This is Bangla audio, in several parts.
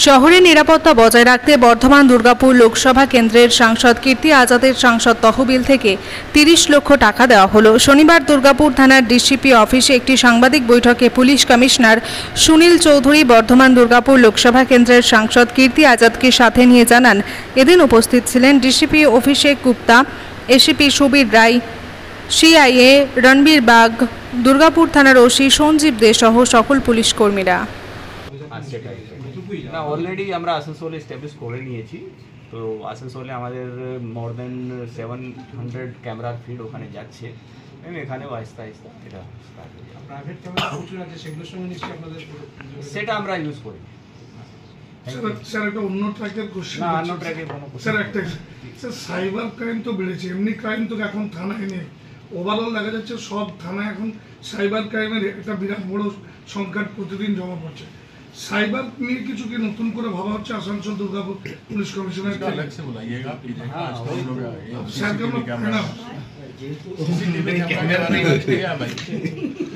শহরের নিরাপত্তা বজায় রাখতে বর্ধমান দুর্গাপুর লোকসভা কেন্দ্রের সাংসদ কীর্তি আজাদের সাংসদ তহবিল থেকে 30 লক্ষ টাকা দেওয়া হলো। শনিবার দুর্গাপুর থানার ডিসিপি অফিসে একটি সাংবাদিক বৈঠকে পুলিশ কমিশনার সুনীল চৌধুরী বর্ধমান দুর্গাপুর লোকসভা কেন্দ্রের সাংসদ কীর্তি আজাদকে সাথে নিয়ে জানান, এদিন উপস্থিত ছিলেন ডিসিপি অভিষেক গুপ্তা, এসিপি সুবীর রায়, সিআইএ রণবীর বাগ, দুর্গাপুর থানার ওসি সঞ্জীব দে সহ সকল পুলিশ কর্মীরা। না অলরেডি আমরা আসানসোলে এস্টাবলিশ করে নিয়েছি। তো আসানসোলে আমাদের মোর দেন 700 ক্যামেরার ফিড ওখানে যাচ্ছে। এখানেও আস্তে আস্তে এটা প্রাইভেট ক্যামেরা প্রচুর আছে, সেগুলোর সঙ্গে নিশ্চয়ই আপনাদের সেটা আমরা ইউজ করি। স্যার একটা অন্য ট্র্যাকের কোশ্চেন। না অন্য ট্র্যাকে কোনো স্যার একটা স্যার সাইবার ক্রাইম তো বেড়েছে, এমনি ক্রাইম তো এখন থানায় নেই। ওভারঅল দেখা যাচ্ছে সব থানায় এখন সাইবার ক্রাইমের একটা বিরাট বড় সংখ্যা প্রতিদিন জমা পড়ছে। সাইবার নিয়ে কিছু কি নতুন করে ভাবা হচ্ছে আসানসোল দুর্গাপুর পুলিশ কমিশনার?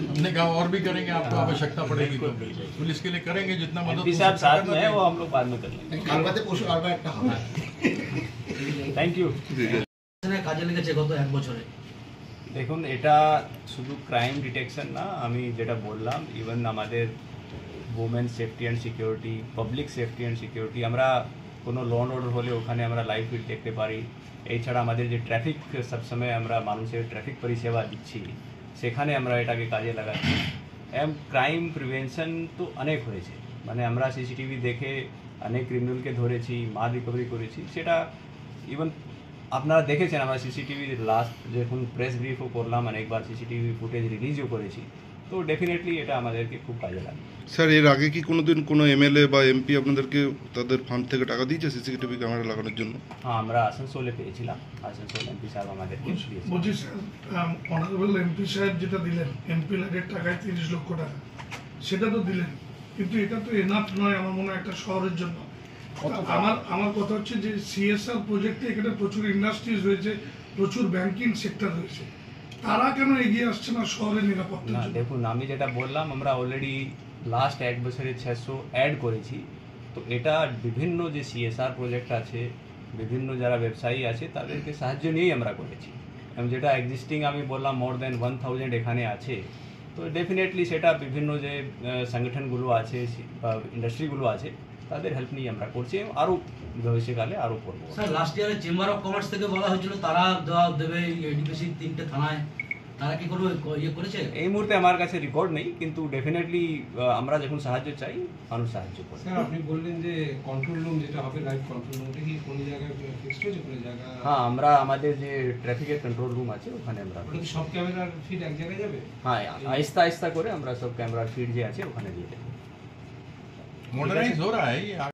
हमने कहा और भी करेंगे, आपको आवश्यकता पड़ेगी तो पुलिस के लिए करेंगे जितना मदद साथ में है वो हम लोग बाद में कर लेंगे। Thank you. কাজে লেগেছে গত এক বছরে। দেখুন এটা শুধু ক্রাইম ডিটেকশন না, আমি যেটা বললাম ইভেন আমাদের women safety and security, public safety and security, আমরা কোনো ল অ্যান্ড অর্ডার হলে ওখানে আমরা লাইভ ফিড দেখতে পারি। এছাড়া আমাদের যে ট্রাফিক সবসময় আমরা মানুষের ট্রাফিক পরিষেবা দিচ্ছি সেখানে আমরা এটাকে কাজে লাগাচ্ছি। ক্রাইম প্রিভেনশন তো অনেক হয়েছে, মানে আমরা সিসিটিভি দেখে অনেক ক্রিমিনালকে ধরেছি, মাল রিকভারি করেছি। সেটা ইভেন আপনারা দেখেছেন আমরা সিসিটিভি লাস্ট যখন প্রেস ব্রিফও করলাম, অনেকবার সিসিটিভি ফুটেজ রিলিজও করেছি। তো ডেফিনেটলি এটা আমাদেরকে খুব কাজে লাগে। স্যার এর আগে কি কোনোদিন কোনো এমএলএ বা এমপি আপনাদেরকে তাদের ফান্ড থেকে টাকা দিয়েছে সিসিটিভি ক্যামেরা লাগানোর জন্য? হ্যাঁ আমরা আসানসোলে পেয়েছিলাম, আসানসোল এমপি সাহেব আমাদেরকে দিয়েছে। বলছি স্যার, অনারেবল এমপি সাহেব যেটা দিলেন এমপি ল্যাডের টাকায় 30 লক্ষ টাকা, সেটা তো দিলেন, কিন্তু এটা তো এনাফ নয় আমার মনে হয় একটা শহরের জন্য। আমার কথা হচ্ছে যে সিএসআর প্রজেক্টে এখানে প্রচুর ইন্ডাস্ট্রিজ রয়েছে, প্রচুর ব্যাংকিং সেক্টর রয়েছে, তারা কেন এগিয়ে আসছে না শহরের নিরাপত্তা? না দেখুন, আমি যেটা বললাম আমরা অলরেডি লাস্ট এক বছরে 600 অ্যাড করেছি। তো এটা বিভিন্ন যে সিএসআর প্রজেক্ট আছে, বিভিন্ন যারা ব্যবসায়ী আছে তাদেরকে সাহায্য নিয়েই আমরা করেছি। যেটা এক্সিস্টিং আমি বললাম মোর দেন 1000 এখানে আছে। তো ডেফিনেটলি সেটা বিভিন্ন যে সংগঠনগুলো আছে বা ইন্ডাস্ট্রিগুলো আছে তাদের হেল্প নিয়ে আমরা করছি, আরও ভবিষ্যৎকালে আরও করবো। স্যার লাস্ট ইয়ারে চেম্বার অফ কমার্স থেকে বলা হয়েছিল তারা দেবে এডুকেশন 3টে থানায়, তারা কি কোনো ইয়ে করেছে? এই মুহূর্তে আমার কাছে রেকর্ড নেই, কিন্তু ডেফিনেটলি আমরা যখন সাহায্য চাই মানুষ সাহায্য করে। স্যার আপনি বললেন যে কন্ট্রোল রুম যেটা হবে, লাইভ কন্ট্রোল রুম, ওটা কি কোন জায়গায় ফিক্সড হয়েছে? কোন জায়গা? হ্যাঁ আমরা আমাদের যে ট্রাফিকের কন্ট্রোল রুম আছে ওখানে আমরা সব ক্যামেরার ফিড এক জায়গায় যাবে। হ্যাঁ আস্তে আস্তে করে আমরা সব ক্যামেরার ফিড যে আছে ওখানে দিয়ে দেবো। मॉडर्नाइज हो रहा है।